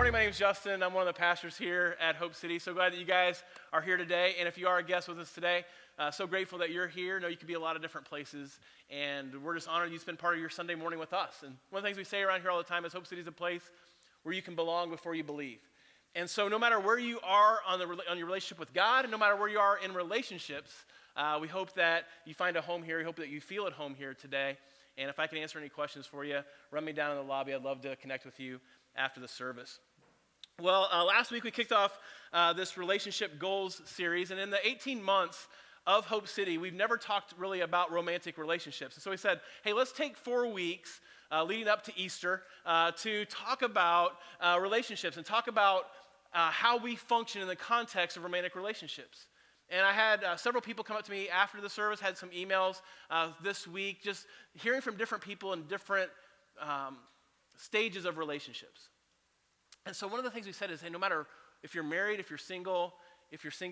morning. My name is Justin. I'm one of the pastors here at Hope City. So glad that you guys are here today. And if you are a guest with us today, so grateful that you're here. I know you could be a lot of different places, and we're just honored you spend part of your Sunday morning with us. And one of the things we say around here all the time is Hope City is a place where you can belong before you believe. And so no matter where you are on your relationship with God, and no matter where you are in relationships, we hope that you find a home here. We hope that you feel at home here today. And if I can answer any questions for you, run me down in the lobby. I'd love to connect with you after the service. Well, last week we kicked off this relationship goals series, and in the 18 months of Hope City, we've never talked really about romantic relationships. And so we said, hey, let's take 4 weeks leading up to Easter to talk about relationships and talk about how we function in the context of romantic relationships. And I had several people come up to me after the service, had some emails this week, just hearing from different people in different stages of relationships. And so one of the things we said is, hey, no matter if you're married, if you're single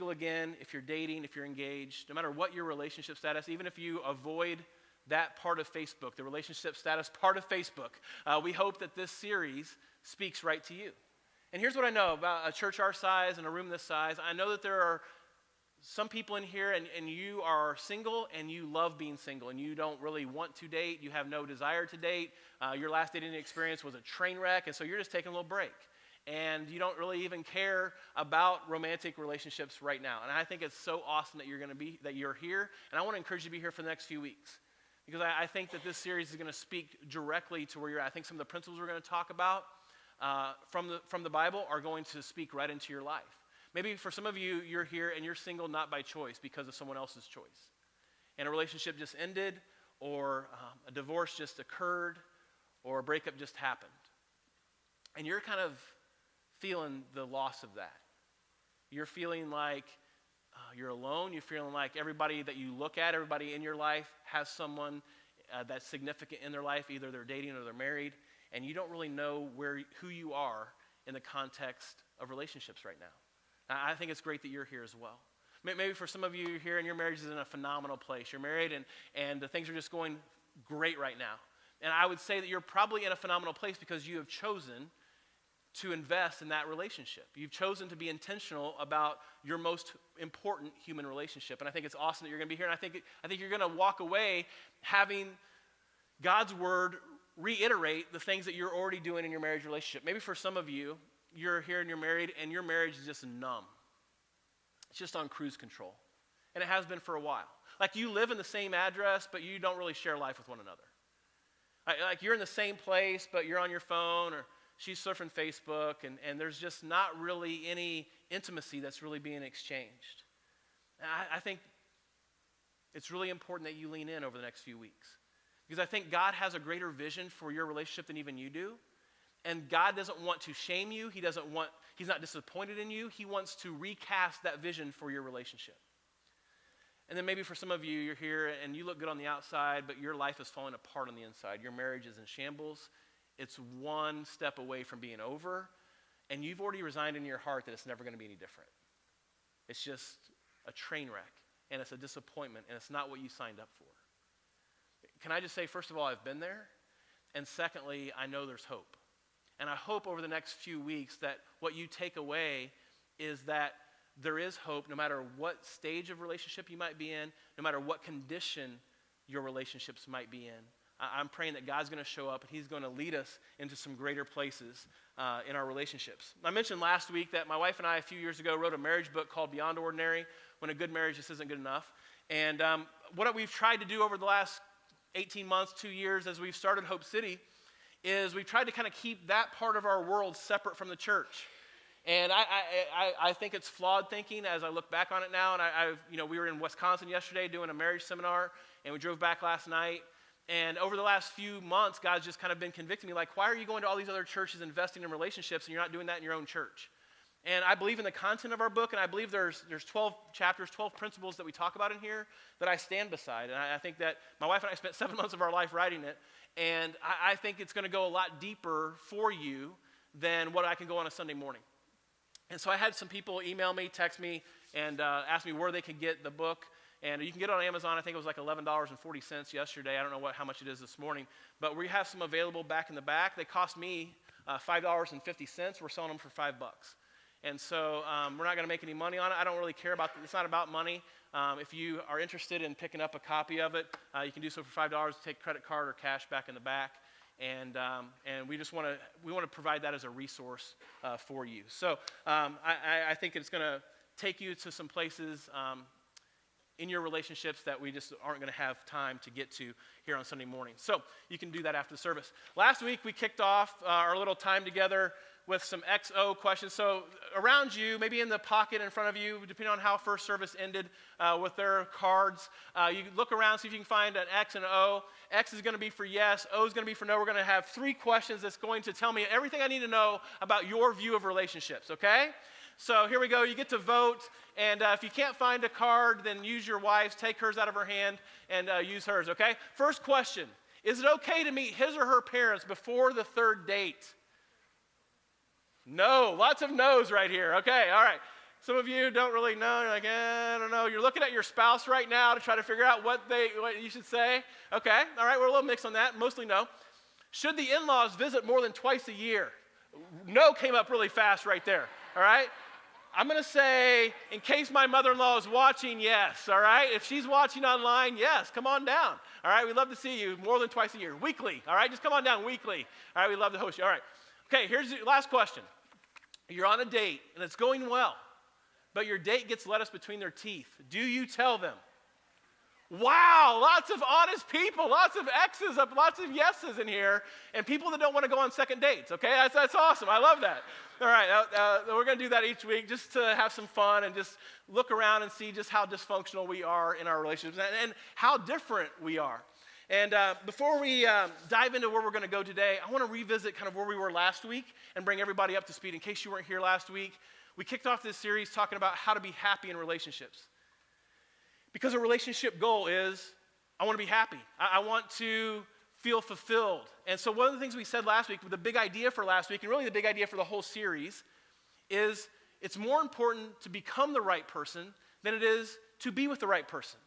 again, if you're dating, if you're engaged, no matter what your relationship status, even if you avoid that part of Facebook, the relationship status part of Facebook, we hope that this series speaks right to you. And here's what I know about a church our size and a room this size. I know that there are some people in here and you are single and you love being single and you don't really want to date. You have no desire to date. Your last dating experience was a train wreck, and so you're just taking a little break. And you don't really even care about romantic relationships right now. And I think it's so awesome that you're here. And I want to encourage you to be here for the next few weeks, because I think that this series is going to speak directly to where you're at. I think some of the principles we're going to talk about from the Bible are going to speak right into your life. Maybe for some of you, you're here and you're single not by choice, because of someone else's choice. And a relationship just ended, or a divorce just occurred, or a breakup just happened. And you're kind of feeling the loss of that. You're feeling like you're alone. You're feeling like everybody that you look at, everybody in your life has someone that's significant in their life. Either they're dating or they're married, and you don't really know who you are in the context of relationships right now. I think it's great that you're here as well. Maybe for some of you, you're here and your marriage is in a phenomenal place. You're married and the things are just going great right now. And I would say that you're probably in a phenomenal place because you have chosen to invest in that relationship. You've chosen to be intentional about your most important human relationship. And I think it's awesome that you're going to be here. And I think you're going to walk away having God's word reiterate the things that you're already doing in your marriage relationship. Maybe for some of you, you're here and you're married and your marriage is just numb. It's just on cruise control. And it has been for a while. Like you live in the same address, but you don't really share life with one another. Like you're in the same place, but you're on your phone, or she's surfing Facebook, and there's just not really any intimacy that's really being exchanged. And I think it's really important that you lean in over the next few weeks, because I think God has a greater vision for your relationship than even you do. And God doesn't want to shame you. He's not disappointed in you. He wants to recast that vision for your relationship. And then maybe for some of you, you're here and you look good on the outside, but your life is falling apart on the inside. Your marriage is in shambles. It's one step away from being over, and you've already resigned in your heart that it's never going to be any different. It's just a train wreck, and it's a disappointment, and it's not what you signed up for. Can I just say, first of all, I've been there, and secondly, I know there's hope. And I hope over the next few weeks that what you take away is that there is hope no matter what stage of relationship you might be in, no matter what condition your relationships might be in. I'm praying that God's going to show up and he's going to lead us into some greater places in our relationships. I mentioned last week that my wife and I a few years ago wrote a marriage book called Beyond Ordinary, When a Good Marriage Just Isn't Good Enough. And what we've tried to do over the last 18 months, 2 years as we've started Hope City is we've tried to kind of keep that part of our world separate from the church. And I think it's flawed thinking as I look back on it now. And we were in Wisconsin yesterday doing a marriage seminar, and we drove back last night. And over the last few months, God's just kind of been convicting me, like, why are you going to all these other churches investing in relationships and you're not doing that in your own church? And I believe in the content of our book, and I believe there's 12 chapters, 12 principles that we talk about in here that I stand beside. And I think that my wife and I spent 7 months of our life writing it, and I think it's going to go a lot deeper for you than what I can go on a Sunday morning. And so I had some people email me, text me, and ask me where they could get the book. And you can get it on Amazon. I think it was like $11.40 yesterday. I don't know how much it is this morning. But we have some available back in the back. They cost me $5.50. We're selling them for $5. And so we're not going to make any money on it. I don't really care about it. It's not about money. If you are interested in picking up a copy of it, you can do so for $5. Take credit card or cash back in the back. And we just want to provide that as a resource for you. So I think it's going to take you to some places in your relationships that we just aren't going to have time to get to here on Sunday morning. So you can do that after the service. Last week we kicked off our little time together with some XO questions. So around you, maybe in the pocket in front of you, depending on how first service ended with their cards, you look around, see if you can find an X and an O. X is going to be for yes, O is going to be for no. We're going to have 3 questions that's going to tell me everything I need to know about your view of relationships, okay? So here we go. You get to vote, and if you can't find a card, then use your wife's. Take hers out of her hand and use hers, okay? First question, is it okay to meet his or her parents before the 3rd date? No, lots of no's right here. Okay, all right. Some of you don't really know. You're like, I don't know. You're looking at your spouse right now to try to figure out what you should say. Okay, all right, we're a little mixed on that. Mostly no. Should the in-laws visit more than twice a year? No came up really fast right there, all right? I'm going to say, in case my mother-in-law is watching, yes, all right? If she's watching online, yes, come on down, all right? We'd love to see you more than twice a year. Weekly, all right? Just come on down weekly, all right? We'd love to host you, all right? Okay, here's the last question. You're on a date, and it's going well, but your date gets lettuce between their teeth. Do you tell them? Wow, lots of honest people, lots of X's, lots of yeses in here, and people that don't want to go on second dates, okay? That's awesome. I love that. All right, we're going to do that each week just to have some fun and just look around and see just how dysfunctional we are in our relationships and how different we are. And before we dive into where we're going to go today, I want to revisit kind of where we were last week and bring everybody up to speed. In case you weren't here last week, we kicked off this series talking about how to be happy in relationships. Because a relationship goal is, I want to be happy. I want to feel fulfilled. And so one of the things we said last week, the big idea for last week, and really the big idea for the whole series, is it's more important to become the right person than it is to be with the right person.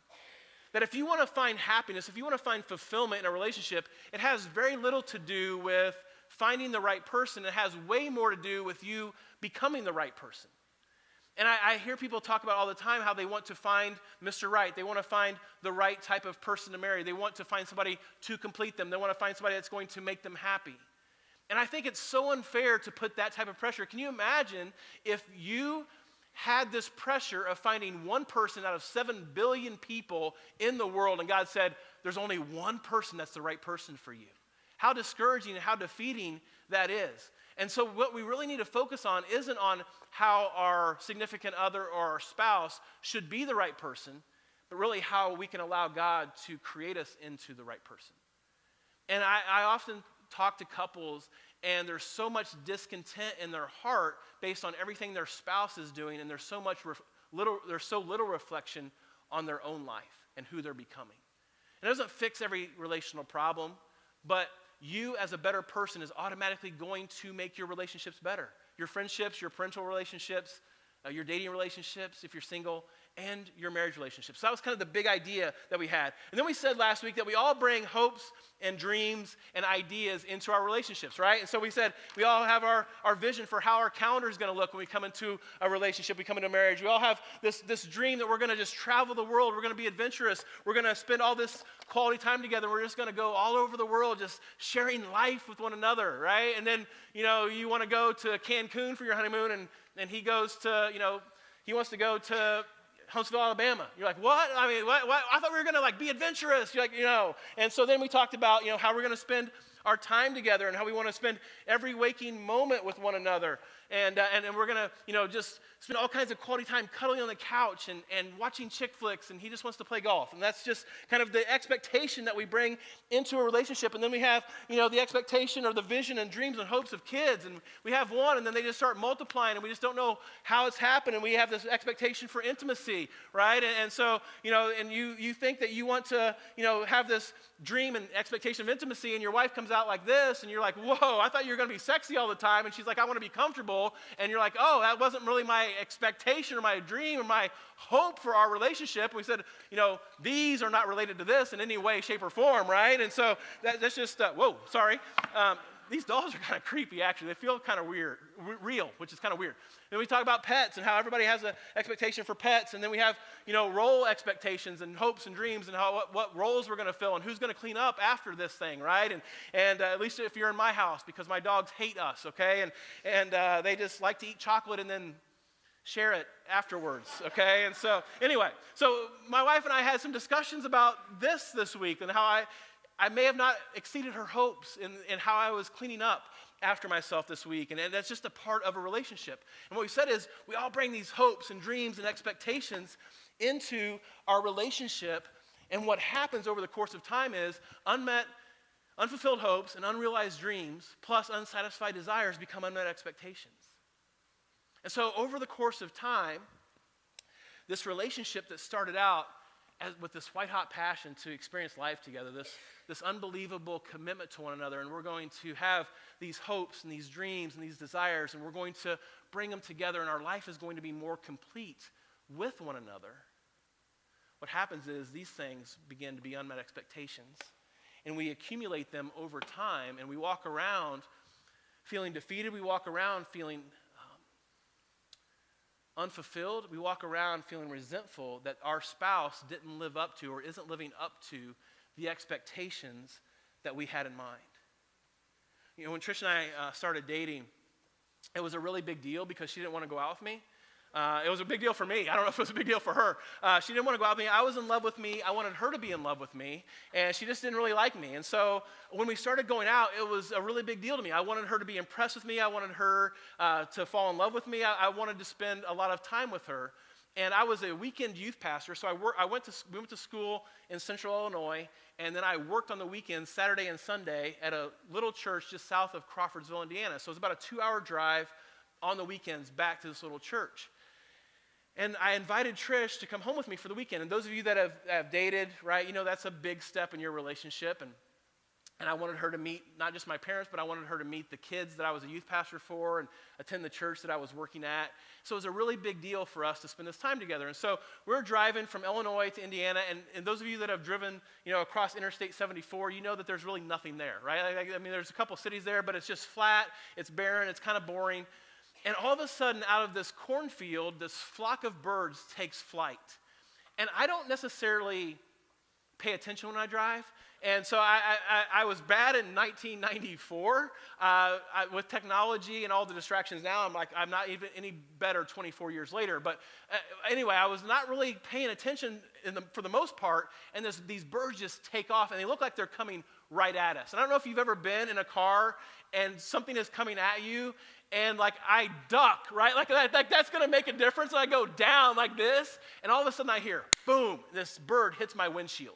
That if you want to find happiness, if you want to find fulfillment in a relationship, it has very little to do with finding the right person. It has way more to do with you becoming the right person. And I hear people talk about all the time how they want to find Mr. Right. They want to find the right type of person to marry. They want to find somebody to complete them. They want to find somebody that's going to make them happy. And I think it's so unfair to put that type of pressure. Can you imagine if you had this pressure of finding one person out of 7 billion people in the world, and God said, there's only one person that's the right person for you? How discouraging and how defeating that is. And so what we really need to focus on isn't on how our significant other or our spouse should be the right person, but really how we can allow God to create us into the right person. And I often talk to couples, and there's so much discontent in their heart based on everything their spouse is doing, and there's so little reflection on their own life and who they're becoming. It doesn't fix every relational problem, but you as a better person is automatically going to make your relationships better. Your friendships, your parental relationships, your dating relationships, if you're single, and your marriage relationships. So that was kind of the big idea that we had. And then we said last week that we all bring hopes and dreams and ideas into our relationships, right? And so we said we all have our vision for how our calendar is going to look when we come into a relationship, we come into marriage. We all have this dream that we're going to just travel the world. We're going to be adventurous. We're going to spend all this quality time together. We're just going to go all over the world just sharing life with one another, right? And then, you want to go to Cancun for your honeymoon, and he goes to, he wants to go to Huntsville, Alabama. You're like, what? I mean, what? I thought we were going to be adventurous. You're like, And so then we talked about, how we're going to spend our time together and how we want to spend every waking moment with one another. And we're going to, just spend all kinds of quality time cuddling on the couch and watching chick flicks, and he just wants to play golf. And that's just kind of the expectation that we bring into a relationship. And then we have, the expectation or the vision and dreams and hopes of kids. And we have one, and then they just start multiplying, and we just don't know how it's happened. And we have this expectation for intimacy, right? And so, and you think that you want to, have this dream and expectation of intimacy, and your wife comes out like this, and you're like, whoa, I thought you were going to be sexy all the time. And she's like, I want to be comfortable. And you're like, oh, that wasn't really my expectation or my dream or my hope for our relationship. We said, these are not related to this in any way, shape, or form, right? And so that's just, these dolls are kind of creepy, actually. They feel kind of weird, real, which is kind of weird. Then we talk about pets and how everybody has an expectation for pets. And then we have, role expectations and hopes and dreams and what roles we're going to fill and who's going to clean up after this thing, right? And at least if you're in my house, because my dogs hate us, okay? And they just like to eat chocolate and then share it afterwards, okay? And so anyway, so my wife and I had some discussions about this week and how I may have not exceeded her hopes in how I was cleaning up after myself this week. And that's just a part of a relationship. And what we said is we all bring these hopes and dreams and expectations into our relationship. And what happens over the course of time is unfulfilled hopes and unrealized dreams plus unsatisfied desires become unmet expectations. And so over the course of time, this relationship that started out with this white-hot passion to experience life together, this unbelievable commitment to one another, and we're going to have these hopes and these dreams and these desires, and we're going to bring them together, and our life is going to be more complete with one another. What happens is these things begin to be unmet expectations, and we accumulate them over time, and we walk around feeling defeated. We walk around feeling unfulfilled. We walk around feeling resentful that our spouse didn't live up to or isn't living up to the expectations that we had in mind. When Trish and I started dating, it was a really big deal because she didn't want to go out with me. It was a big deal for me. I don't know if it was a big deal for her. She didn't want to go out with me. I was in love with me. I wanted her to be in love with me, and she just didn't really like me. And so when we started going out, it was a really big deal to me. I wanted her to be impressed with me. I wanted her to fall in love with me. I wanted to spend a lot of time with her. And I was a weekend youth pastor, so we went to school in Central Illinois, and then I worked on the weekends, Saturday and Sunday, at a little church just south of Crawfordsville, Indiana. So it was about a 2-hour drive on the weekends back to this little church. And I invited Trish to come home with me for the weekend. And those of you that have dated, right, that's a big step in your relationship. And I wanted her to meet not just my parents, but I wanted her to meet the kids that I was a youth pastor for and attend the church that I was working at. So it was a really big deal for us to spend this time together. And so we're driving from Illinois to Indiana. And those of you that have driven, across Interstate 74, you know that there's really nothing there, right? I mean, there's a couple cities there, but it's just flat. It's barren. It's kind of boring. And all of a sudden, out of this cornfield, this flock of birds takes flight. And I don't necessarily pay attention when I drive. And so I was bad in 1994. With technology and all the distractions now, I'm not even any better 24 years later. But anyway, I was not really paying attention for the most part. And these birds just take off, and they look like they're coming right at us. And I don't know if you've ever been in a car and something is coming at you, and I duck, right? That's going to make a difference. And I go down like this, and all of a sudden I hear, boom, this bird hits my windshield.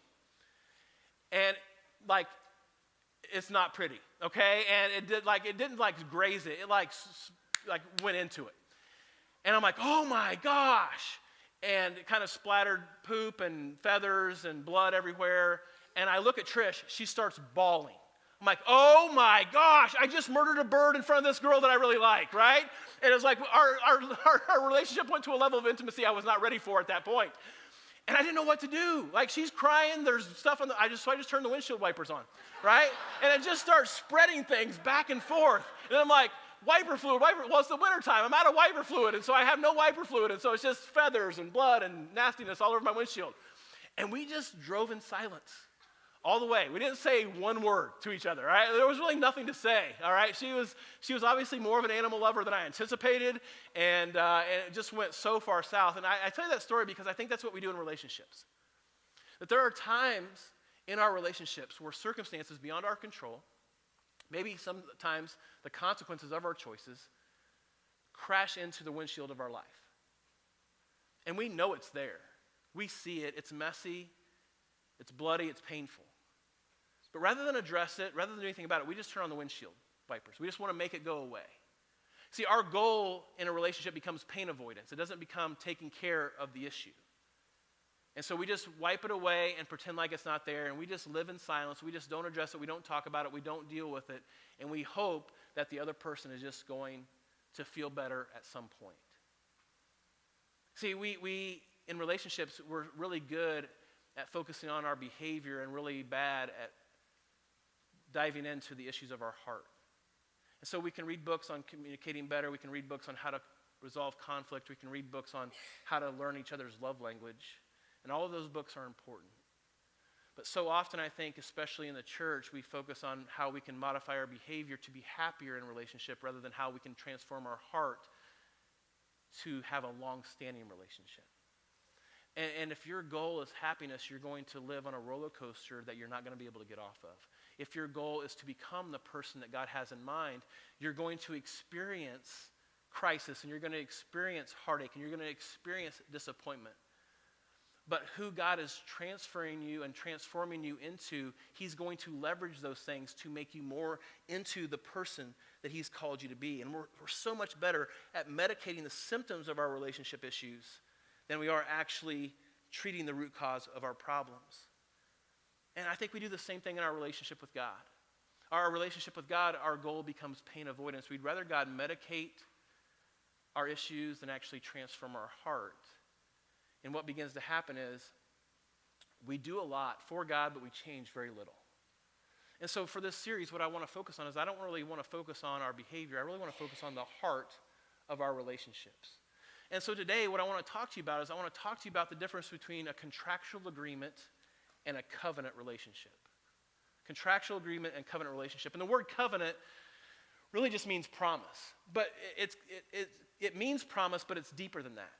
And it's not pretty, okay? And it didn't graze it. It went into it. And I'm like, oh my gosh. And it kind of splattered poop and feathers and blood everywhere. And I look at Trish, she starts bawling. I'm like, oh my gosh, I just murdered a bird in front of this girl that I really like, right? And it was like our relationship went to a level of intimacy I was not ready for at that point. And I didn't know what to do. She's crying, there's stuff on so I just turned the windshield wipers on, right? And it just starts spreading things back and forth. And I'm like, wiper fluid. Well, it's the wintertime. I'm out of wiper fluid, and so I have no wiper fluid, and so it's just feathers and blood and nastiness all over my windshield. And we just drove in silence all the way. We didn't say one word to each other, right? There was really nothing to say, all right? She was obviously more of an animal lover than I anticipated, and it just went so far south. And I tell you that story because I think that's what we do in relationships. That there are times in our relationships where circumstances beyond our control, maybe sometimes the consequences of our choices, crash into the windshield of our life. And we know it's there. We see it. It's messy. It's bloody. It's painful. But rather than address it, rather than do anything about it, we just turn on the windshield wipers. We just want to make it go away. See, our goal in a relationship becomes pain avoidance. It doesn't become taking care of the issue. And so we just wipe it away and pretend like it's not there, and we just live in silence. We just don't address it. We don't talk about it. We don't deal with it. And we hope that the other person is just going to feel better at some point. See, we in relationships, we're really good at focusing on our behavior and really bad at diving into the issues of our heart. And so we can read books on communicating better. We can read books on how to resolve conflict. We can read books on how to learn each other's love language. And all of those books are important. But so often I think, especially in the church, we focus on how we can modify our behavior to be happier in a relationship rather than how we can transform our heart to have a long-standing relationship. And if your goal is happiness, you're going to live on a roller coaster that you're not going to be able to get off of. If your goal is to become the person that God has in mind, you're going to experience crisis, and you're going to experience heartache, and you're going to experience disappointment. But who God is transferring you and transforming you into, he's going to leverage those things to make you more into the person that he's called you to be. And we're so much better at medicating the symptoms of our relationship issues than we are actually treating the root cause of our problems. And I think we do the same thing in our relationship with God. Our relationship with God, our goal becomes pain avoidance. We'd rather God medicate our issues than actually transform our heart. And what begins to happen is we do a lot for God, but we change very little. And so for this series, what I want to focus on is I don't really want to focus on our behavior. I really want to focus on the heart of our relationships. And so today, what I want to talk to you about is I want to talk to you about the difference between a contractual agreement and a covenant relationship. Contractual agreement and covenant relationship. And the word covenant really just means promise. But it means promise, but it's deeper than that.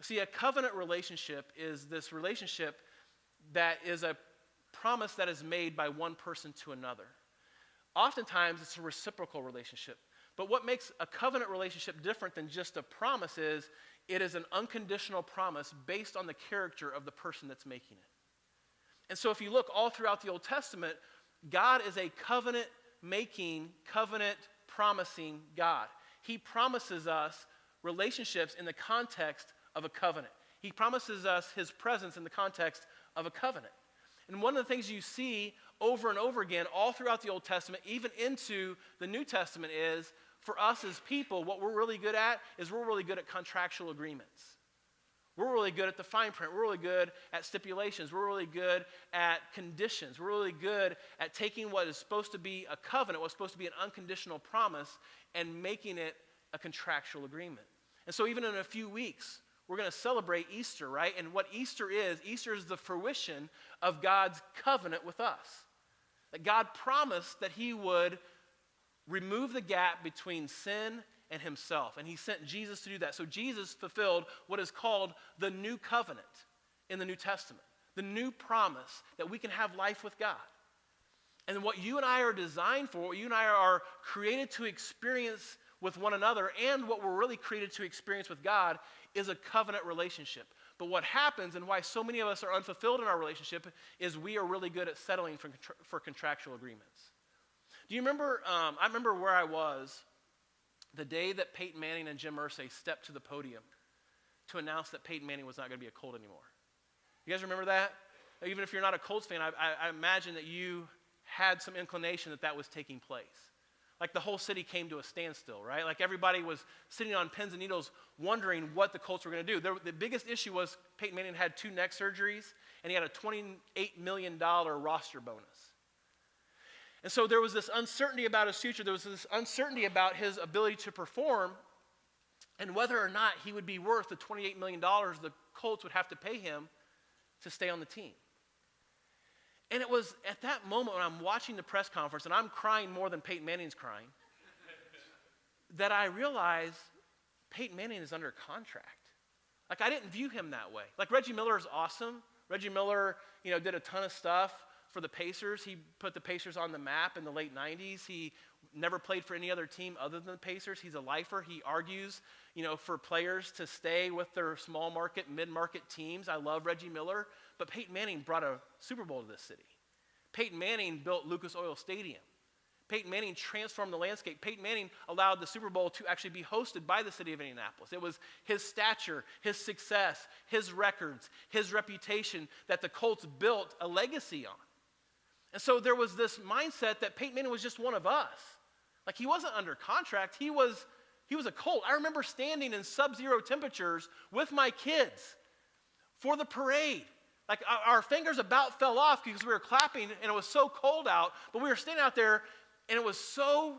See, a covenant relationship is this relationship that is a promise that is made by one person to another. Oftentimes, it's a reciprocal relationship. But what makes a covenant relationship different than just a promise is it is an unconditional promise based on the character of the person that's making it. And so if you look all throughout the Old Testament, God is a covenant-making, covenant-promising God. He promises us relationships in the context of a covenant. He promises us his presence in the context of a covenant. And one of the things you see over and over again all throughout the Old Testament, even into the New Testament, is for us as people, what we're really good at is we're really good at contractual agreements. We're really good at the fine print. We're really good at stipulations. We're really good at conditions. We're really good at taking what is supposed to be a covenant, what's supposed to be an unconditional promise, and making it a contractual agreement. And so even in a few weeks, we're going to celebrate Easter, right? And what Easter is the fruition of God's covenant with us. That God promised that he would remove the gap between sin and himself. And he sent Jesus to do that. So Jesus fulfilled what is called the new covenant in the New Testament. The new promise that we can have life with God. And what you and I are designed for, what you and I are created to experience with one another, and what we're really created to experience with God, is a covenant relationship. But what happens, and why so many of us are unfulfilled in our relationship, is we are really good at settling for contractual agreements. Do you remember, I remember where I was the day that Peyton Manning and Jim Irsay stepped to the podium to announce that Peyton Manning was not going to be a Colt anymore. You guys remember that? Even if you're not a Colts fan, I imagine that you had some inclination that that was taking place. Like the whole city came to a standstill, right? Like everybody was sitting on pins and needles wondering what the Colts were going to do. The biggest issue was Peyton Manning had 2 neck surgeries, and he had a $28 million roster bonus. And so there was this uncertainty about his future. There was this uncertainty about his ability to perform and whether or not he would be worth the $28 million the Colts would have to pay him to stay on the team. And it was at that moment when I'm watching the press conference, and I'm crying more than Peyton Manning's crying, that I realized Peyton Manning is under contract. Like, I didn't view him that way. Like, Reggie Miller is awesome. Reggie Miller, did a ton of stuff for the Pacers. He put the Pacers on the map in the late 90s. He never played for any other team other than the Pacers. He's a lifer. He argues, for players to stay with their small market, mid-market teams. I love Reggie Miller. But Peyton Manning brought a Super Bowl to this city. Peyton Manning built Lucas Oil Stadium. Peyton Manning transformed the landscape. Peyton Manning allowed the Super Bowl to actually be hosted by the city of Indianapolis. It was his stature, his success, his records, his reputation that the Colts built a legacy on. And so there was this mindset that Peyton Manning was just one of us. Like, he wasn't under contract. He was a Colt. I remember standing in sub-zero temperatures with my kids for the parade. Like, our fingers about fell off because we were clapping and it was so cold out, but we were standing out there and it was so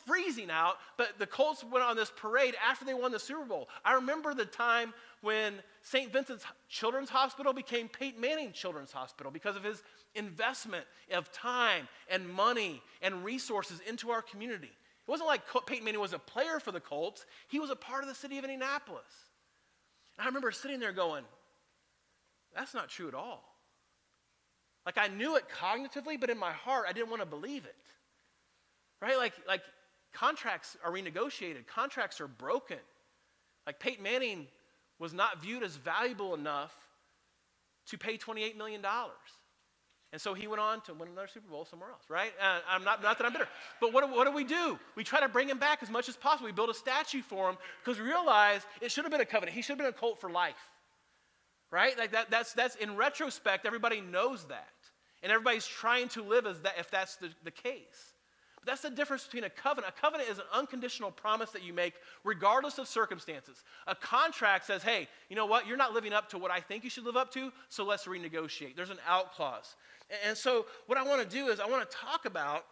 freezing out, but the Colts went on this parade after they won the Super Bowl. I remember the time when St. Vincent's Children's Hospital became Peyton Manning Children's Hospital because of his investment of time and money and resources into our community. It wasn't like Peyton Manning was a player for the Colts. He was a part of the city of Indianapolis. And I remember sitting there going, that's not true at all. Like, I knew it cognitively, but in my heart, I didn't want to believe it. Right? Like contracts are renegotiated. Contracts are broken. Like, Peyton Manning was not viewed as valuable enough to pay $28 million. And so he went on to win another Super Bowl somewhere else, right? I'm not that I'm bitter. But what do? We try to bring him back as much as possible. We build a statue for him because we realize it should have been a covenant. He should have been a Colt for life, right? Like that's in retrospect, everybody knows that. And everybody's trying to live as that if that's the case. But that's the difference between a covenant. A covenant is an unconditional promise that you make regardless of circumstances. A contract says, hey, you know what? You're not living up to what I think you should live up to, so let's renegotiate. There's an out clause. And so what I want to do is I want to talk about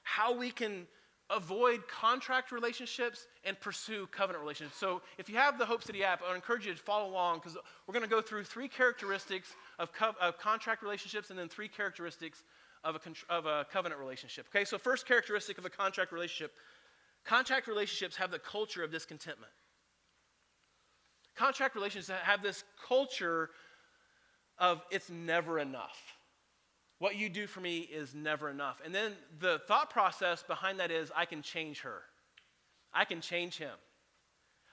how we can avoid contract relationships and pursue covenant relationships. So if you have the Hope City app, I would encourage you to follow along because we're going to go through 3 characteristics of contract relationships and then 3 characteristics of a covenant relationship. Okay, so first characteristic of a contract relationships have the culture of discontentment. Contract relationships have this culture of it's never enough. What you do for me is never enough. And then the thought process behind that is I can change her. I can change him.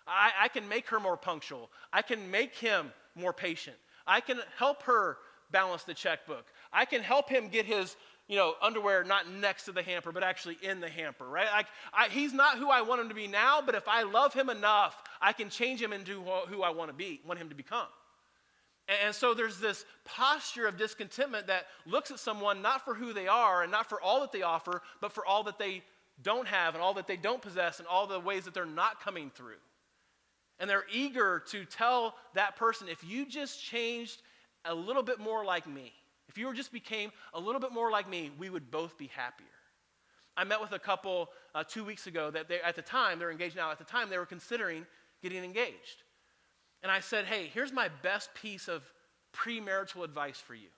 I can make her more punctual. I can make him more patient. I can help her balance the checkbook. I can help him get his underwear not next to the hamper, but actually in the hamper, right? He's not who I want him to be now, but if I love him enough, I can change him into who I want him to become. And so there's this posture of discontentment that looks at someone not for who they are and not for all that they offer, but for all that they don't have and all that they don't possess and all the ways that they're not coming through. And they're eager to tell that person, if you just changed a little bit more like me, if you just became a little bit more like me, we would both be happier. I met with a couple 2 weeks ago that they're engaged now. At the time, they were considering getting engaged. And I said, hey, here's my best piece of premarital advice for you.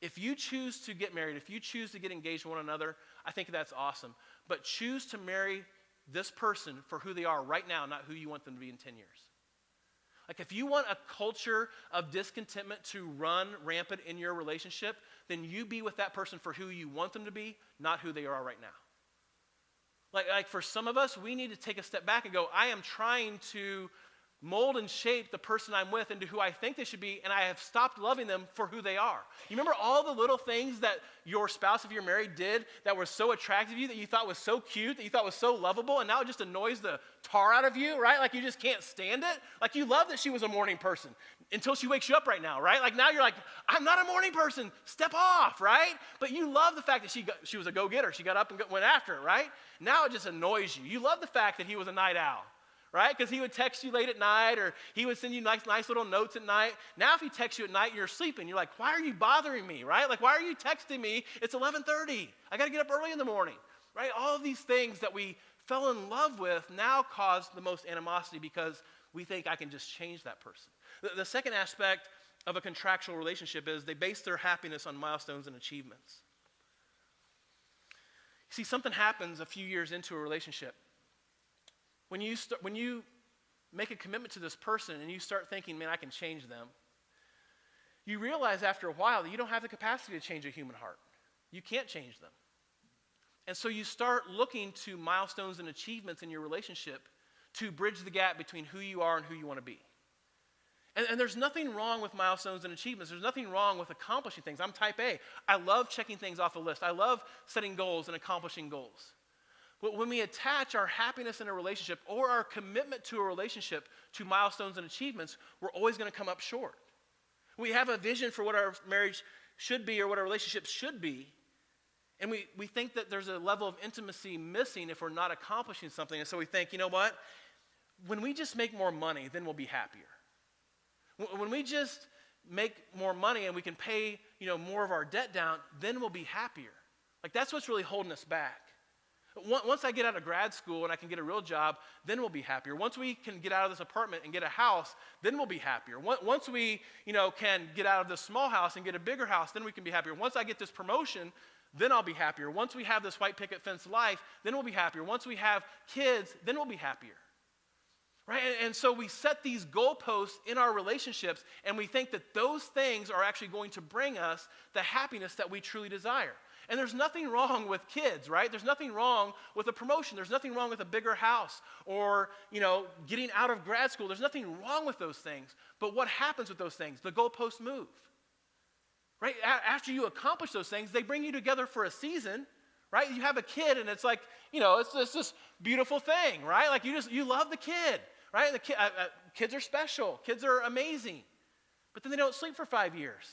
If you choose to get married, if you choose to get engaged to one another, I think that's awesome. But choose to marry this person for who they are right now, not who you want them to be in 10 years. Like, if you want a culture of discontentment to run rampant in your relationship, then you be with that person for who you want them to be, not who they are right now. Like for some of us, we need to take a step back and go, I am trying to mold and shape the person I'm with into who I think they should be, and I have stopped loving them for who they are. You remember all the little things that your spouse, if you're married, did that were so attractive to you, that you thought was so cute, that you thought was so lovable, and now it just annoys the tar out of you, right? Like you just can't stand it. Like you love that she was a morning person until she wakes you up right now, right? Like now you're like, I'm not a morning person, step off, right? But you love the fact that she was a go-getter. She got up and went after it, right? Now it just annoys you. You love the fact that he was a night owl. Right? Because he would text you late at night or he would send you nice little notes at night. Now if he texts you at night and you're sleeping, you're like, why are you bothering me, right? Like, why are you texting me? It's 11:30. I got to get up early in the morning, right? All of these things that we fell in love with now cause the most animosity because we think I can just change that person. The second aspect of a contractual relationship is they base their happiness on milestones and achievements. See, something happens a few years into a relationship. When you make a commitment to this person and you start thinking, man, I can change them, you realize after a while that you don't have the capacity to change a human heart. You can't change them. And so you start looking to milestones and achievements in your relationship to bridge the gap between who you are and who you want to be. And there's nothing wrong with milestones and achievements. There's nothing wrong with accomplishing things. I'm type A. I love checking things off a list. I love setting goals and accomplishing goals. But when we attach our happiness in a relationship or our commitment to a relationship to milestones and achievements, we're always going to come up short. We have a vision for what our marriage should be or what our relationship should be, and we think that there's a level of intimacy missing if we're not accomplishing something. And so we think, you know what? When we just make more money, then we'll be happier. When we just make more money and we can pay more of our debt down, then we'll be happier. Like, that's what's really holding us back. Once I get out of grad school and I can get a real job, then we'll be happier. Once we can get out of this apartment and get a house, then we'll be happier. Once we, can get out of this small house and get a bigger house, then we can be happier. Once I get this promotion, then I'll be happier. Once we have this white picket fence life, then we'll be happier. Once we have kids, then we'll be happier. Right? And so we set these goalposts in our relationships, and we think that those things are actually going to bring us the happiness that we truly desire. And there's nothing wrong with kids, right? There's nothing wrong with a promotion. There's nothing wrong with a bigger house or, getting out of grad school. There's nothing wrong with those things. But what happens with those things? The goalposts move, right? After you accomplish those things, they bring you together for a season, right? You have a kid, and it's like, it's this beautiful thing, right? Like you love the kid, right? Kids are special. Kids are amazing. But then they don't sleep for 5 years.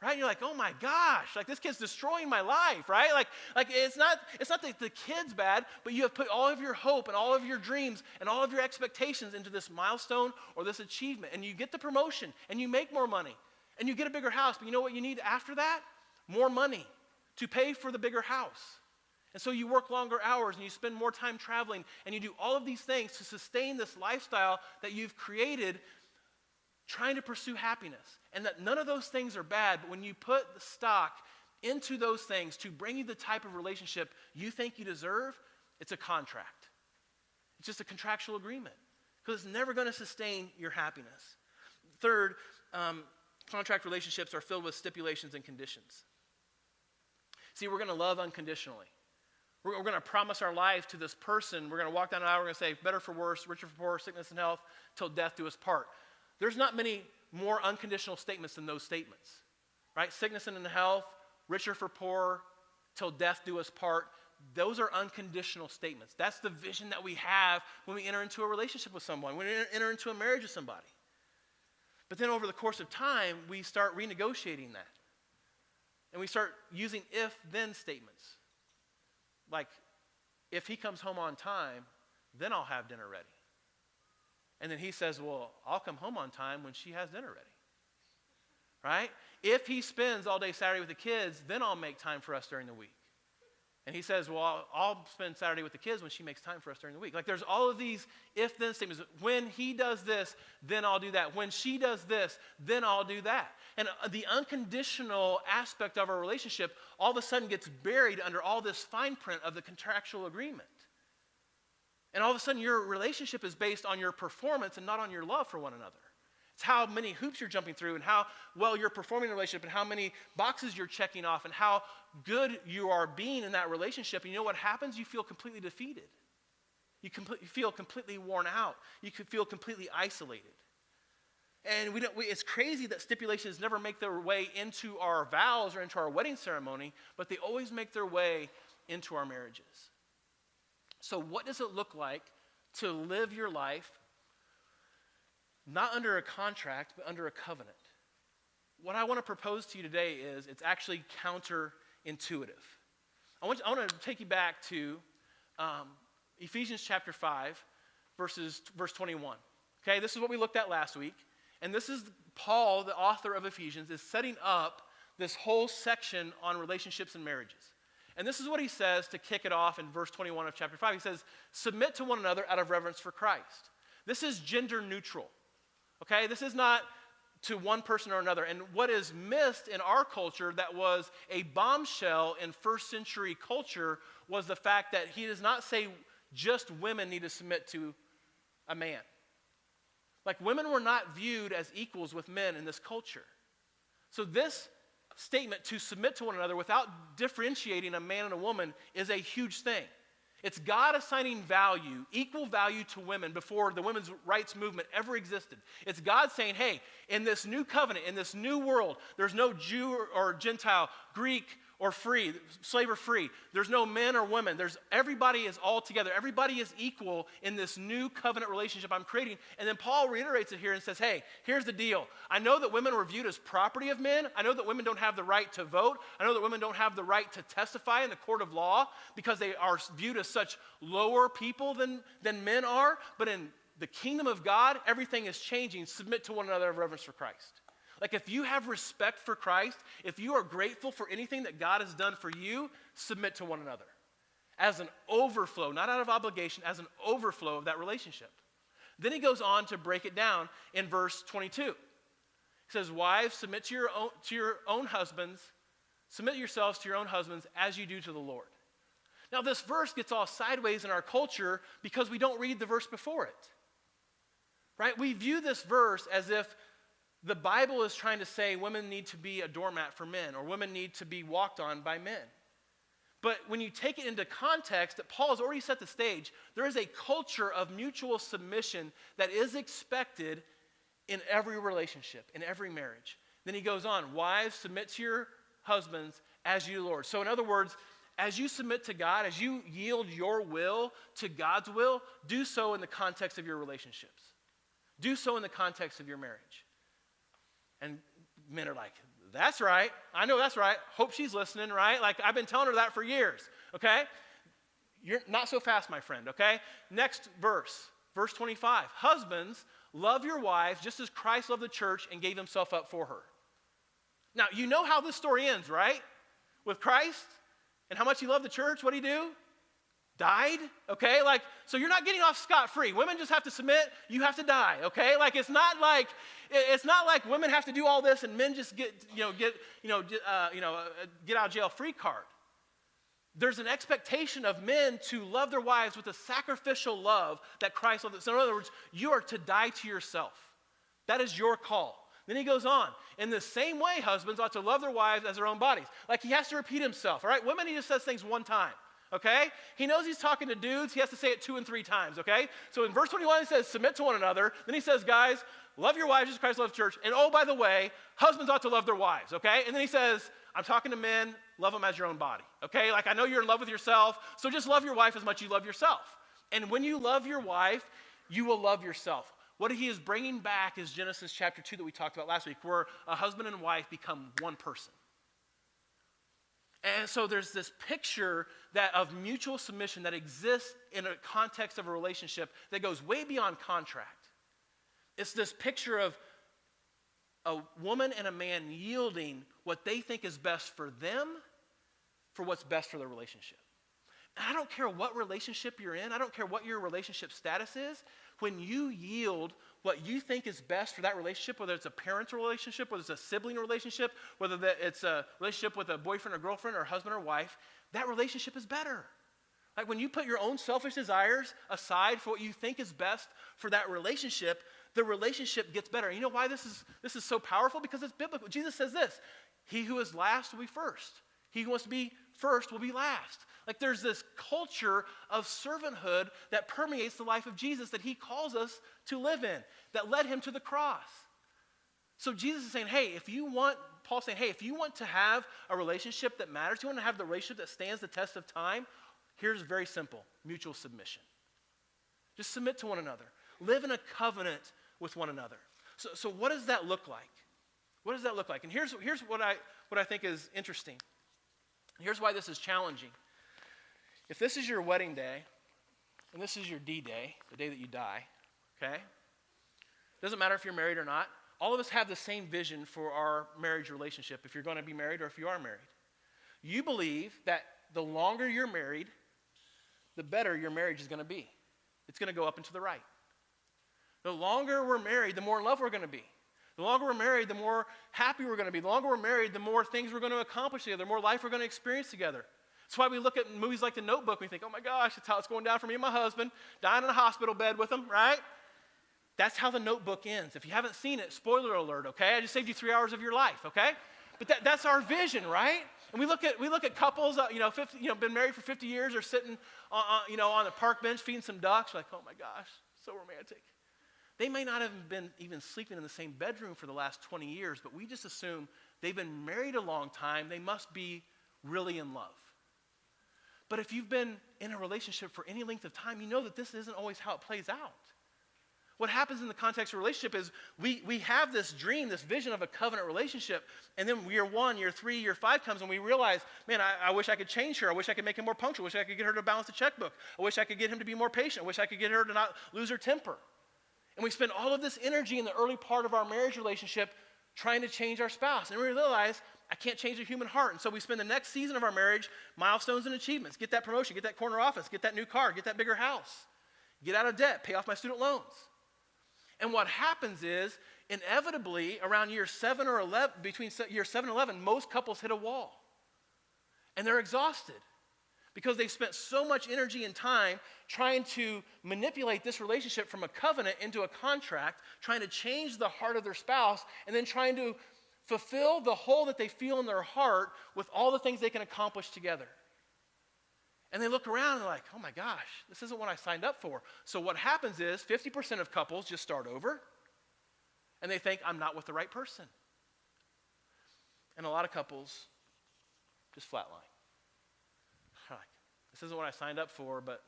Right? And you're like, oh my gosh, like this kid's destroying my life, right? Like it's not that the kid's bad, but you have put all of your hope and all of your dreams and all of your expectations into this milestone or this achievement. And you get the promotion and you make more money and you get a bigger house. But you know what you need after that? More money to pay for the bigger house. And so you work longer hours and you spend more time traveling and you do all of these things to sustain this lifestyle that you've created trying to pursue happiness. And that none of those things are bad, but when you put the stock into those things to bring you the type of relationship you think you deserve, it's a contract. It's just a contractual agreement because it's never going to sustain your happiness. Third, contract relationships are filled with stipulations and conditions. See, we're going to love unconditionally. We're going to promise our life to this person. We're going to walk down the aisle. We're going to say, better for worse, richer for poor, sickness and health, till death do us part. There's not many more unconditional statements than those statements, right? Sickness and health, richer for poor, till death do us part. Those are unconditional statements. That's the vision that we have when we enter into a relationship with someone, when we enter into a marriage with somebody. But then over the course of time, we start renegotiating that. And we start using if-then statements. Like, if he comes home on time, then I'll have dinner ready. And then he says, well, I'll come home on time when she has dinner ready. Right? If he spends all day Saturday with the kids, then I'll make time for us during the week. And he says, well, I'll spend Saturday with the kids when she makes time for us during the week. Like there's all of these if-then statements. When he does this, then I'll do that. When she does this, then I'll do that. And the unconditional aspect of our relationship all of a sudden gets buried under all this fine print of the contractual agreement. And all of a sudden your relationship is based on your performance and not on your love for one another. It's how many hoops you're jumping through and how well you're performing in a relationship and how many boxes you're checking off and how good you are being in that relationship. And you know what happens? You feel completely defeated. You feel completely worn out. You could feel completely isolated. And it's crazy that stipulations never make their way into our vows or into our wedding ceremony, but they always make their way into our marriages. So what does it look like to live your life not under a contract, but under a covenant? What I want to propose to you today is it's actually counterintuitive. I want to take you back to Ephesians chapter 5, verse 21. Okay, this is what we looked at last week. And this is Paul, the author of Ephesians, is setting up this whole section on relationships and marriages. And this is what he says to kick it off in verse 21 of chapter 5. He says, submit to one another out of reverence for Christ. This is gender neutral. Okay, this is not to one person or another. And what is missed in our culture that was a bombshell in first century culture was the fact that he does not say just women need to submit to a man. Like women were not viewed as equals with men in this culture. So this statement to submit to one another without differentiating a man and a woman is a huge thing. It's God assigning value, equal value to women before the women's rights movement ever existed. It's God saying, hey, in this new covenant, in this new world, there's no Jew or Gentile, Greek or free, slave or free. There's no men or women. Everybody is all together. Everybody is equal in this new covenant relationship I'm creating. And then Paul reiterates it here and says, hey, here's the deal. I know that women were viewed as property of men. I know that women don't have the right to vote. I know that women don't have the right to testify in the court of law because they are viewed as such lower people than men are. But in the kingdom of God, everything is changing. Submit to one another in reverence for Christ. Like if you have respect for Christ, if you are grateful for anything that God has done for you, submit to one another. As an overflow, not out of obligation, as an overflow of that relationship. Then he goes on to break it down in verse 22. He says, wives, submit to your own husbands, submit yourselves to your own husbands as you do to the Lord. Now this verse gets all sideways in our culture because we don't read the verse before it. Right? We view this verse as if the Bible is trying to say women need to be a doormat for men, or women need to be walked on by men. But when you take it into context that Paul has already set the stage, there is a culture of mutual submission that is expected in every relationship, in every marriage. Then he goes on, wives, submit to your husbands as you, Lord. So in other words, as you submit to God, as you yield your will to God's will, do so in the context of your relationships. Do so in the context of your marriage. And men are like, that's right. I know that's right. Hope she's listening, right? Like I've been telling her that for years, okay? You're not so fast, my friend, okay? Next verse, verse 25. Husbands, love your wives just as Christ loved the church and gave himself up for her. Now, you know how this story ends, right? With Christ and how much he loved the church. What did he do? Died, okay? Like, so you're not getting off scot-free. Women just have to submit, you have to die, okay? Like, it's not like women have to do all this and men just get out of jail free card. There's an expectation of men to love their wives with a sacrificial love that Christ loved. So in other words, you are to die to yourself. That is your call. Then he goes on. In the same way, husbands ought to love their wives as their own bodies. Like he has to repeat himself, all right? Women, he just says things one time. Okay? He knows he's talking to dudes. He has to say it 2 and 3 times, okay? So in verse 21, he says, submit to one another. Then he says, guys, love your wives as Christ loves the church. And oh, by the way, husbands ought to love their wives, okay? And then he says, I'm talking to men, love them as your own body, okay? Like I know you're in love with yourself, so just love your wife as much as you love yourself. And when you love your wife, you will love yourself. What he is bringing back is Genesis chapter 2 that we talked about last week, where a husband and wife become one person. And so there's this picture of mutual submission that exists in a context of a relationship that goes way beyond contract. It's this picture of a woman and a man yielding what they think is best for them for what's best for the relationship. And I don't care what relationship you're in. I don't care what your relationship status is. When you yield what you think is best for that relationship, whether it's a parental relationship, whether it's a sibling relationship, whether it's a relationship with a boyfriend or girlfriend or husband or wife, that relationship is better. Like when you put your own selfish desires aside for what you think is best for that relationship, the relationship gets better. And you know why this is so powerful? Because it's biblical. Jesus says this, he who is last will be first. He who wants to be first will be last. Like there's this culture of servanthood that permeates the life of Jesus that he calls us to live in, that led him to the cross. So Jesus is saying, Paul's saying, hey, if you want to have a relationship that matters, you want to have the relationship that stands the test of time, here's very simple, mutual submission. Just submit to one another. Live in a covenant with one another. So what does that look like? What does that look like? And here's what I think is interesting. Here's why this is challenging. If this is your wedding day, and this is your D-Day, the day that you die, okay? Doesn't matter if you're married or not. All of us have the same vision for our marriage relationship, if you're going to be married or if you are married. You believe that the longer you're married, the better your marriage is going to be. It's going to go up and to the right. The longer we're married, the more in love we're going to be. The longer we're married, the more happy we're going to be. The longer we're married, the more things we're going to accomplish together, the more life we're going to experience together. That's why we look at movies like The Notebook and we think, oh my gosh, that's how it's going down for me and my husband, dying in a hospital bed with him, right? That's how The Notebook ends. If you haven't seen it, spoiler alert, okay? I just saved you 3 hours of your life, okay? But that's our vision, right? And we look at couples, been married for 50 years or sitting, on the park bench feeding some ducks, like, oh my gosh, so romantic. They may not have been even sleeping in the same bedroom for the last 20 years, but we just assume they've been married a long time. They must be really in love. But if you've been in a relationship for any length of time, you know that this isn't always how it plays out. What happens in the context of a relationship is we have this dream, this vision of a covenant relationship, and then year 1, year 3, year 5 comes and we realize, man, I wish I could change her. I wish I could make him more punctual. I wish I could get her to balance the checkbook. I wish I could get him to be more patient. I wish I could get her to not lose her temper. And we spend all of this energy in the early part of our marriage relationship trying to change our spouse. And we realize, I can't change the human heart. And so we spend the next season of our marriage, milestones and achievements. Get that promotion, get that corner office, get that new car, get that bigger house. Get out of debt, pay off my student loans. And what happens is, inevitably, around year 7 or 11, between year 7 and 11, most couples hit a wall. And they're exhausted because they've spent so much energy and time trying to manipulate this relationship from a covenant into a contract, trying to change the heart of their spouse, and then trying to fulfill the hole that they feel in their heart with all the things they can accomplish together. And they look around and they're like, oh my gosh, this isn't what I signed up for. So what happens is 50% of couples just start over, and they think, I'm not with the right person. And a lot of couples just flatline. Like, this isn't what I signed up for, but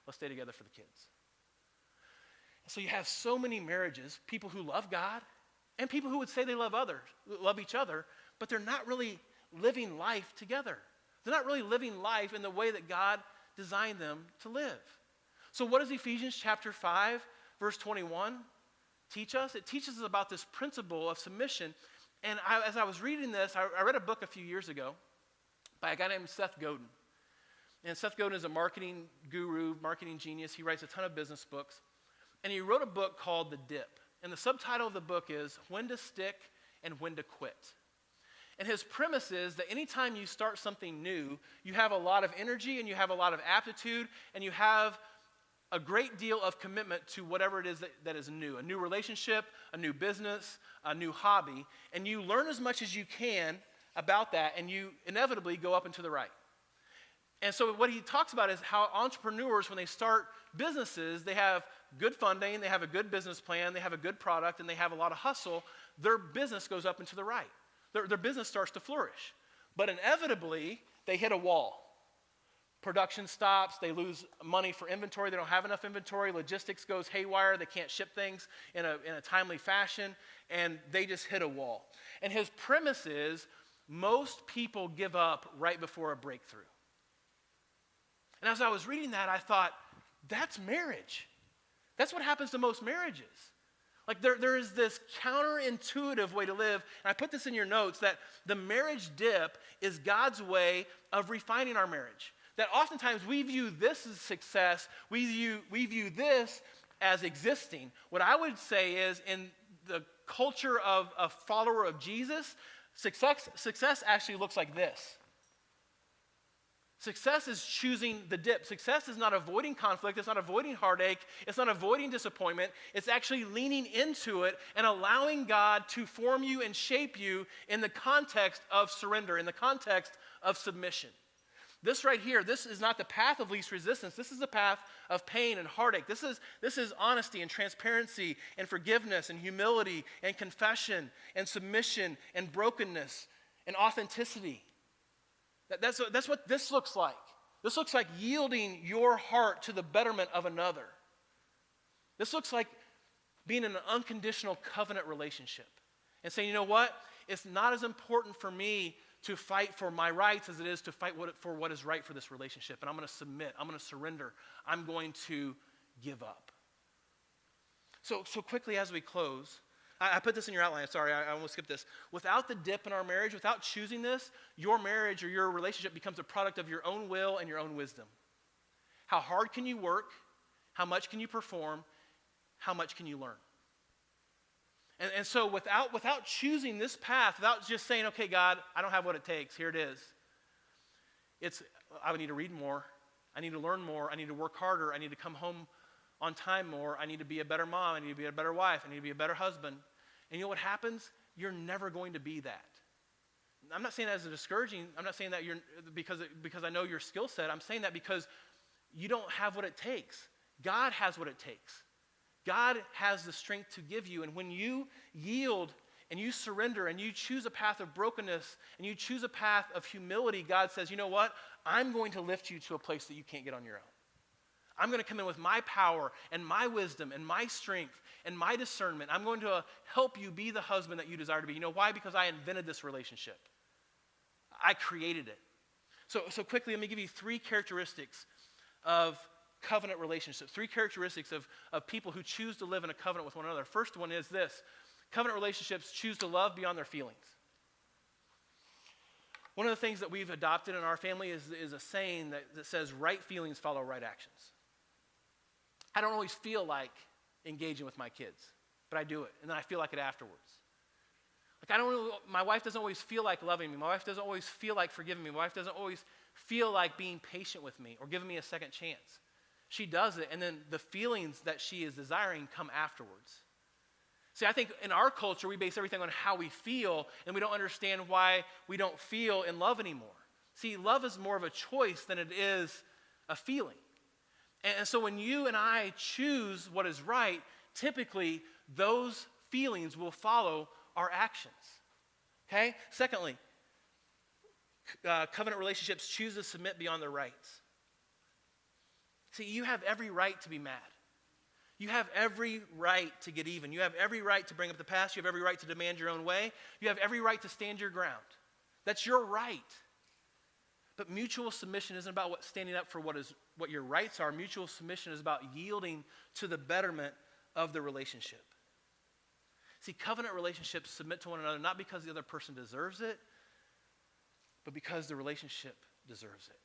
let's stay together for the kids. So you have so many marriages, people who love God, and people who would say they love each other, but they're not really living life together. They're not really living life in the way that God designed them to live. So what does Ephesians chapter 5, verse 21 teach us? It teaches us about this principle of submission. And as I was reading this, I read a book a few years ago by a guy named Seth Godin. And Seth Godin is a marketing guru, marketing genius. He writes a ton of business books. And he wrote a book called The Dip. And the subtitle of the book is When to Stick and When to Quit. And his premise is that anytime you start something new, you have a lot of energy and you have a lot of aptitude and you have a great deal of commitment to whatever it is that is new. A new relationship, a new business, a new hobby. And you learn as much as you can about that and you inevitably go up and to the right. And so what he talks about is how entrepreneurs, when they start businesses, they have good funding, they have a good business plan, they have a good product, and they have a lot of hustle. Their business goes up and to the right. Their business starts to flourish. But inevitably, they hit a wall. Production stops, they lose money for inventory, they don't have enough inventory, logistics goes haywire, they can't ship things in a timely fashion, and they just hit a wall. And his premise is, most people give up right before a breakthrough. And as I was reading that, I thought, that's marriage. That's what happens to most marriages. Like there is this counterintuitive way to live, and I put this in your notes, that the marriage dip is God's way of refining our marriage. That oftentimes we view this as success, we view this as existing. What I would say is, in the culture of a follower of Jesus, success actually looks like this. Success is choosing the dip. Success is not avoiding conflict. It's not avoiding heartache. It's not avoiding disappointment. It's actually leaning into it and allowing God to form you and shape you in the context of surrender, in the context of submission. This right here, this is not the path of least resistance. This is the path of pain and heartache. This is honesty and transparency and forgiveness and humility and confession and submission and brokenness and authenticity. That's what this looks like. This looks like yielding your heart to the betterment of another. This looks like being in an unconditional covenant relationship and saying, you know what? It's not as important for me to fight for my rights as it is to fight for what is right for this relationship. And I'm going to submit. I'm going to surrender. I'm going to give up. So quickly as we close, I put this in your outline. Sorry, I almost skipped this. Without the dip in our marriage, without choosing this, your marriage or your relationship becomes a product of your own will and your own wisdom. How hard can you work? How much can you perform? How much can you learn? And so without choosing this path, without just saying, okay, God, I don't have what it takes. Here it is. I would need to read more. I need to learn more. I need to work harder. I need to come home on time more. I need to be a better mom. I need to be a better wife. I need to be a better husband. And you know what happens? You're never going to be that. I'm not saying that as a discouraging. I'm not saying that because I know your skill set. I'm saying that because you don't have what it takes. God has what it takes. God has the strength to give you. And when you yield and you surrender and you choose a path of brokenness and you choose a path of humility, God says, you know what? I'm going to lift you to a place that you can't get on your own. I'm going to come in with my power and my wisdom and my strength and my discernment. I'm going to help you be the husband that you desire to be. You know why? Because I invented this relationship. I created it. So quickly, let me give you 3 characteristics of covenant relationships, 3 characteristics of people who choose to live in a covenant with one another. First one is this: Covenant relationships choose to love beyond their feelings. One of the things that we've adopted in our family is a saying that says right feelings follow right actions. I don't always feel like engaging with my kids, but I do it, and then I feel like it afterwards. My wife doesn't always feel like loving me. My wife doesn't always feel like forgiving me. My wife doesn't always feel like being patient with me or giving me a second chance. She does it, and then the feelings that she is desiring come afterwards. See, I think in our culture, we base everything on how we feel, and we don't understand why we don't feel in love anymore. See, love is more of a choice than it is a feeling. And so when you and I choose what is right, typically those feelings will follow our actions. Okay? Secondly, covenant relationships choose to submit beyond their rights. See, you have every right to be mad. You have every right to get even. You have every right to bring up the past. You have every right to demand your own way. You have every right to stand your ground. That's your right. But mutual submission isn't about standing up for what your rights are. Mutual submission is about yielding to the betterment of the relationship. See, covenant relationships submit to one another not because the other person deserves it, but because the relationship deserves it.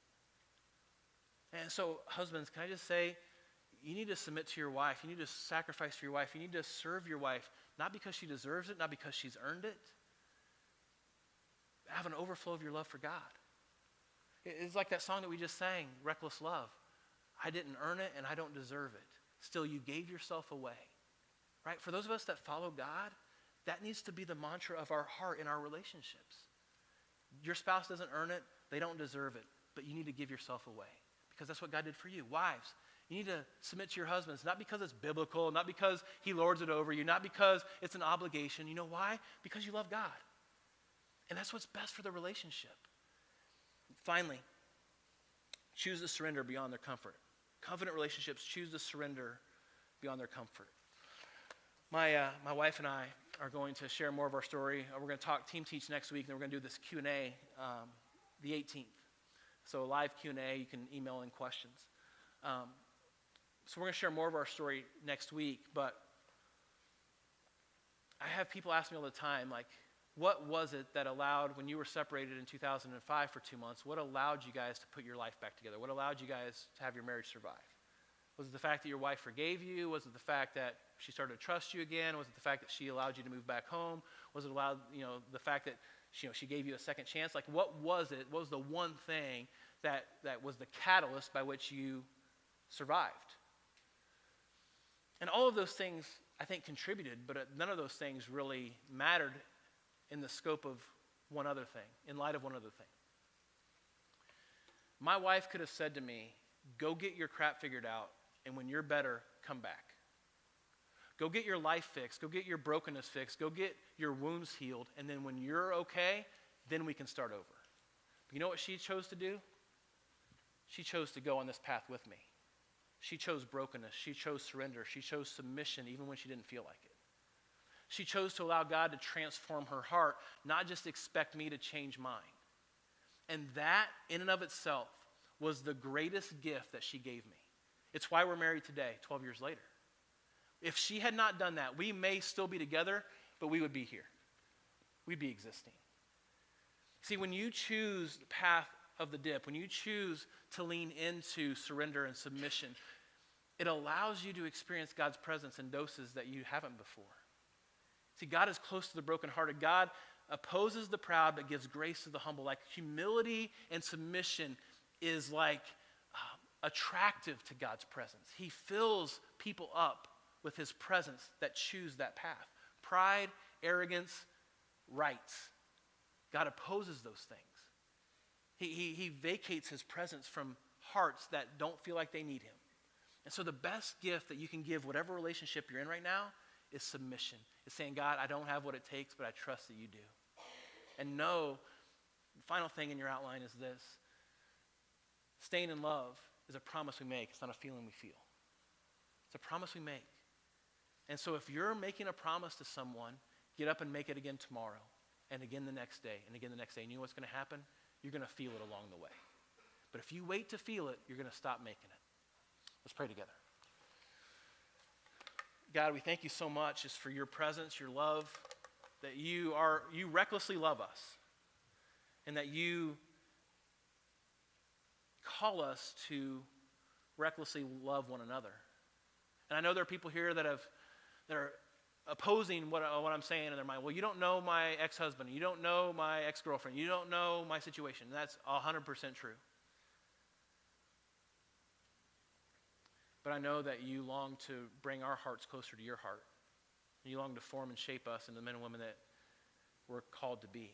And so, husbands, can I just say, you need to submit to your wife. You need to sacrifice for your wife. You need to serve your wife, not because she deserves it, not because she's earned it. Have an overflow of your love for God. It's like that song that we just sang, Reckless Love. I didn't earn it and I don't deserve it. Still, you gave yourself away. Right? For those of us that follow God, that needs to be the mantra of our heart in our relationships. Your spouse doesn't earn it, they don't deserve it, but you need to give yourself away because that's what God did for you. Wives, you need to submit to your husbands, not because it's biblical, not because he lords it over you, not because it's an obligation. You know why? Because you love God. And that's what's best for the relationship. Finally, choose to surrender beyond their comfort. Covenant relationships choose to surrender beyond their comfort. My wife and I are going to share more of our story. We're going to talk Team Teach next week, and then we're going to do this Q&A the 18th. So a live Q&A, you can email in questions. So we're going to share more of our story next week, but I have people ask me all the time, like, what was it that allowed, when you were separated in 2005 for 2 months, what allowed you guys to put your life back together? What allowed you guys to have your marriage survive? Was it the fact that your wife forgave you? Was it the fact that she started to trust you again? Was it the fact that she allowed you to move back home? Was it the fact that she gave you a second chance? Like, what was it? What was the one thing that was the catalyst by which you survived? And all of those things, I think, contributed, but none of those things really mattered in the scope of one other thing, in light of one other thing. My wife could have said to me, go get your crap figured out, and when you're better, come back. Go get your life fixed. Go get your brokenness fixed. Go get your wounds healed, and then when you're okay, then we can start over. But you know what she chose to do? She chose to go on this path with me. She chose brokenness. She chose surrender. She chose submission even when she didn't feel like it. She chose to allow God to transform her heart, not just expect me to change mine. And that, in and of itself, was the greatest gift that she gave me. It's why we're married today, 12 years later. If she had not done that, we may still be together, but we would be here. We'd be existing. See, when you choose the path of the dip, when you choose to lean into surrender and submission, it allows you to experience God's presence in doses that you haven't before. See, God is close to the brokenhearted. God opposes the proud but gives grace to the humble. Like, humility and submission is like attractive to God's presence. He fills people up with his presence that choose that path. Pride, arrogance, rights. God opposes those things. He vacates his presence from hearts that don't feel like they need him. And so the best gift that you can give whatever relationship you're in right now is submission. It's saying, God, I don't have what it takes, but I trust that you do. And know, the final thing in your outline is this. Staying in love is a promise we make. It's not a feeling we feel. It's a promise we make. And so if you're making a promise to someone, get up and make it again tomorrow, and again the next day, and again the next day. And you know what's going to happen? You're going to feel it along the way. But if you wait to feel it, you're going to stop making it. Let's pray together. God, we thank you so much just for your presence, your love, that you recklessly love us, and that you call us to recklessly love one another. And I know there are people here that are opposing what I'm saying in their mind. Well, you don't know my ex-husband. You don't know my ex-girlfriend. You don't know my situation. And that's 100% true. But I know that you long to bring our hearts closer to your heart. You long to form and shape us into the men and women that we're called to be.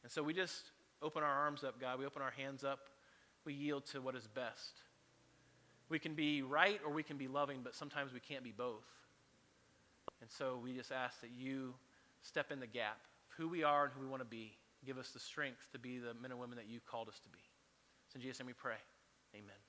And so we just open our arms up, God. We open our hands up. We yield to what is best. We can be right or we can be loving, but sometimes we can't be both. And so we just ask that you step in the gap of who we are and who we want to be. Give us the strength to be the men and women that you called us to be. So in Jesus' name we pray. Amen.